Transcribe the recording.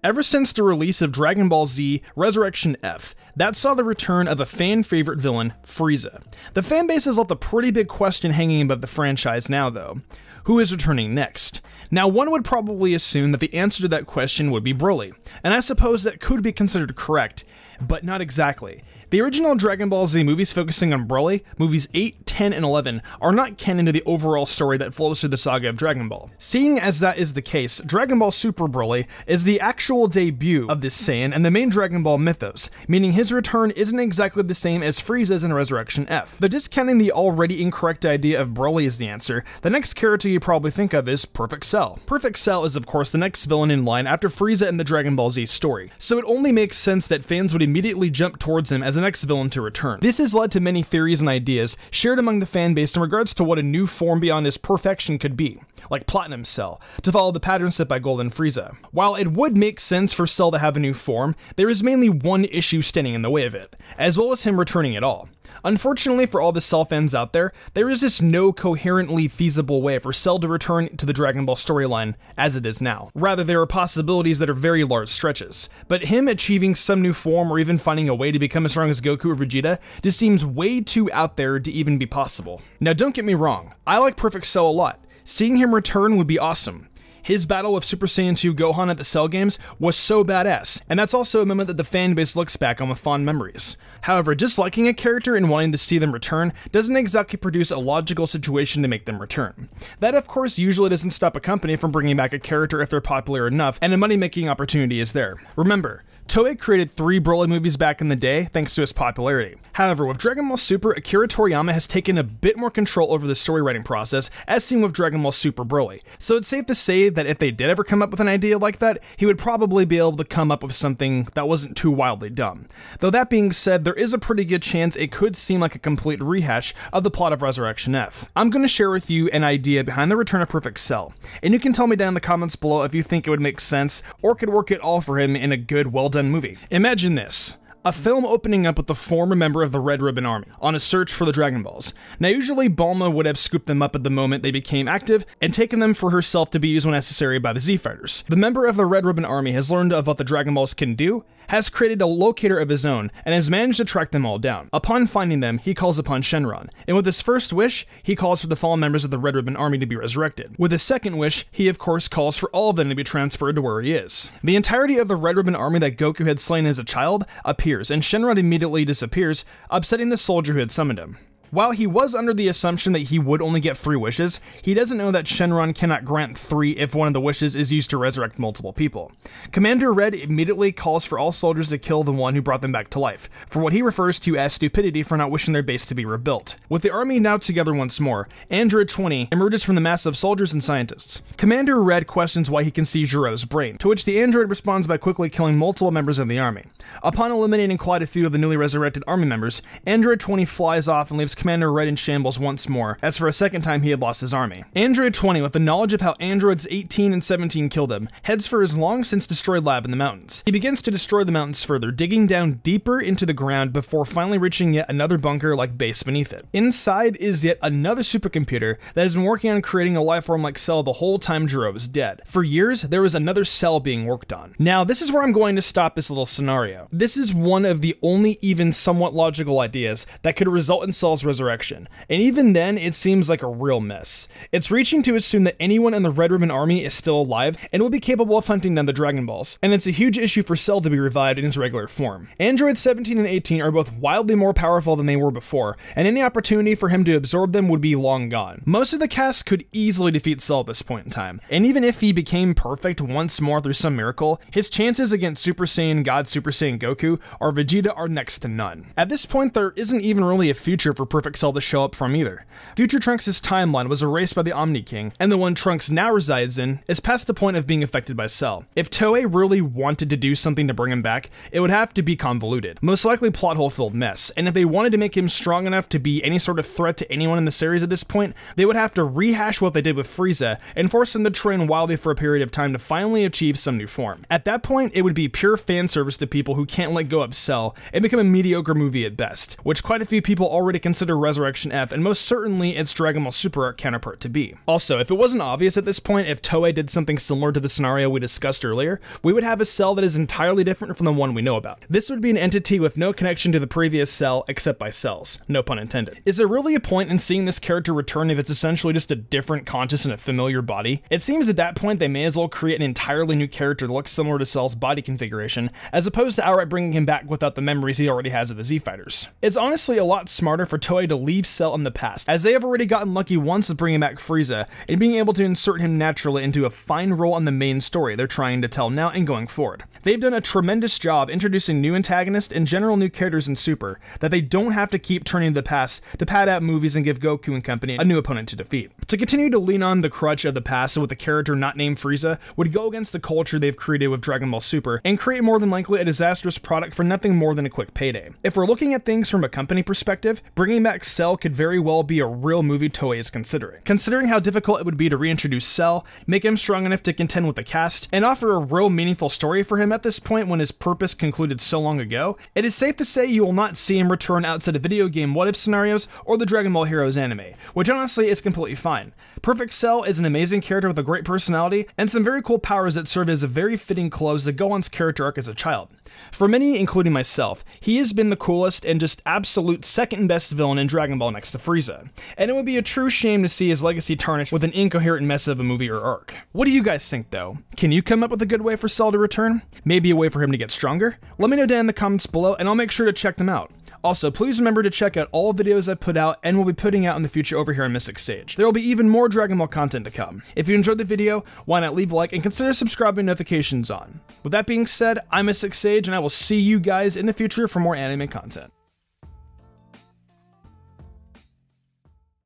Ever since the release of Dragon Ball Z Resurrection F, that saw the return of a fan-favorite villain, Frieza. The fanbase has left a pretty big question hanging above the franchise now, though. Who is returning next? Now, one would probably assume that the answer to that question would be Broly, and I suppose that could be considered correct, but not exactly. The original Dragon Ball Z movies focusing on Broly, movies 8, 10, and 11, are not canon to the overall story that flows through the saga of Dragon Ball. Seeing as that is the case, Dragon Ball Super Broly is the actual debut of this Saiyan and the main Dragon Ball mythos, meaning his return isn't exactly the same as Frieza's in Resurrection F. Though discounting the already incorrect idea of Broly is the answer, the next character you probably think of is Perfect Cell. Perfect Cell is of course the next villain in line after Frieza in the Dragon Ball Z story, so it only makes sense that fans would immediately jump towards him as the next villain to return. This has led to many theories and ideas shared among the fan base in regards to what a new form beyond his perfection could be, like Platinum Cell, to follow the pattern set by Golden Frieza. While it would make sense for Cell to have a new form, there is mainly one issue standing in the way of it, as well as him returning at all. Unfortunately for all the Cell fans out there, there is just no coherently feasible way for Cell to return to the Dragon Ball storyline as it is now. Rather, there are possibilities that are very large stretches, but him achieving some new form or even finding a way to become as strong as Goku or Vegeta just seems way too out there to even be possible. Now don't get me wrong, I like Perfect Cell a lot. Seeing him return would be awesome. His battle with Super Saiyan 2 Gohan at the Cell games was so badass, and that's also a moment that the fanbase looks back on with fond memories. However, disliking a character and wanting to see them return doesn't exactly produce a logical situation to make them return. That of course usually doesn't stop a company from bringing back a character if they're popular enough and a money-making opportunity is there. Remember, Toei created 3 Broly movies back in the day thanks to his popularity. However, with Dragon Ball Super, Akira Toriyama has taken a bit more control over the story writing process, as seen with Dragon Ball Super Broly. So it's safe to say that if they did ever come up with an idea like that, he would probably be able to come up with something that wasn't too wildly dumb. Though that being said, there is a pretty good chance it could seem like a complete rehash of the plot of Resurrection F. I'm going to share with you an idea behind the return of Perfect Cell, and you can tell me down in the comments below if you think it would make sense or could work at all for him in a good, well-done movie. Imagine this. A film opening up with the former member of the Red Ribbon Army on a search for the Dragon Balls. Now usually Bulma would have scooped them up at the moment they became active and taken them for herself to be used when necessary by the Z Fighters. The member of the Red Ribbon Army has learned of what the Dragon Balls can do, has created a locator of his own, and has managed to track them all down. Upon finding them, he calls upon Shenron, and with his first wish, he calls for the fallen members of the Red Ribbon Army to be resurrected. With his second wish, he of course calls for all of them to be transferred to where he is. The entirety of the Red Ribbon Army that Goku had slain as a child appears, and Shenron immediately disappears, upsetting the soldier who had summoned him. While he was under the assumption that he would only get 3 wishes, he doesn't know that Shenron cannot grant 3 if one of the wishes is used to resurrect multiple people. Commander Red immediately calls for all soldiers to kill the one who brought them back to life, for what he refers to as stupidity for not wishing their base to be rebuilt. With the army now together once more, Android 20 emerges from the mass of soldiers and scientists. Commander Red questions why he can see Gero's brain, to which the android responds by quickly killing multiple members of the army. Upon eliminating quite a few of the newly resurrected army members, Android 20 flies off and leaves Commander Red in shambles once more, as for a second time he had lost his army. Android 20, with the knowledge of how Androids 18 and 17 killed him, heads for his long since destroyed lab in the mountains. He begins to destroy the mountains further, digging down deeper into the ground before finally reaching yet another bunker-like base beneath it. Inside is yet another supercomputer that has been working on creating a lifeform like Cell the whole time Gero was dead. For years, there was another Cell being worked on. Now, this is where I'm going to stop this little scenario. This is one of the only even somewhat logical ideas that could result in Cell's resurrection. And even then, it seems like a real mess. It's reaching to assume that anyone in the Red Ribbon Army is still alive and will be capable of hunting down the Dragon Balls, and it's a huge issue for Cell to be revived in his regular form. Androids 17 and 18 are both wildly more powerful than they were before, and any opportunity for him to absorb them would be long gone. Most of the cast could easily defeat Cell at this point in time, and even if he became perfect once more through some miracle, his chances against Super Saiyan God Super Saiyan Goku or Vegeta are next to none. At this point, there isn't even really a future for Perfect Cell to show up from either. Future Trunks' timeline was erased by the Omni King, and the one Trunks now resides in is past the point of being affected by Cell. If Toei really wanted to do something to bring him back, it would have to be convoluted, most likely plot hole filled mess, and if they wanted to make him strong enough to be any sort of threat to anyone in the series at this point, they would have to rehash what they did with Frieza and force him to train wildly for a period of time to finally achieve some new form. At that point, it would be pure fan service to people who can't let go of Cell and become a mediocre movie at best, which quite a few people already consider consider Resurrection F and most certainly its Dragon Ball Super Arc counterpart to be. Also, if it wasn't obvious at this point, if Toei did something similar to the scenario we discussed earlier, we would have a Cell that is entirely different from the one we know about. This would be an entity with no connection to the previous Cell except by cells, no pun intended. Is there really a point in seeing this character return if it's essentially just a different conscious in a familiar body? It seems at that point they may as well create an entirely new character that looks similar to Cell's body configuration, as opposed to outright bringing him back without the memories he already has of the Z-Fighters. It's honestly a lot smarter for Toei to leave Cell in the past, as they have already gotten lucky once with bringing back Frieza, and being able to insert him naturally into a fine role in the main story they're trying to tell now and going forward. They've done a tremendous job introducing new antagonists and general new characters in Super, that they don't have to keep turning to the past to pad out movies and give Goku and company a new opponent to defeat. To continue to lean on the crutch of the past with a character not named Frieza would go against the culture they've created with Dragon Ball Super, and create more than likely a disastrous product for nothing more than a quick payday. If we're looking at things from a company perspective, bringing back Cell could very well be a real movie Toei is considering. Considering how difficult it would be to reintroduce Cell, make him strong enough to contend with the cast, and offer a real meaningful story for him at this point when his purpose concluded so long ago, it is safe to say you will not see him return outside of video game what-if scenarios or the Dragon Ball Heroes anime, which honestly is completely fine. Perfect Cell is an amazing character with a great personality, and some very cool powers that serve as a very fitting close to Gohan's character arc as a child. For many, including myself, he has been the coolest and just absolute second best villain in Dragon Ball next to Frieza, and it would be a true shame to see his legacy tarnished with an incoherent mess of a movie or arc. What do you guys think though? Can you come up with a good way for Cell to return? Maybe a way for him to get stronger? Let me know down in the comments below and I'll make sure to check them out. Also, please remember to check out all videos I put out and will be putting out in the future over here on Mystic Sage. There will be even more Dragon Ball content to come. If you enjoyed the video, why not leave a like and consider subscribing notifications on. With that being said, I'm Mystic Sage and I will see you guys in the future for more anime content.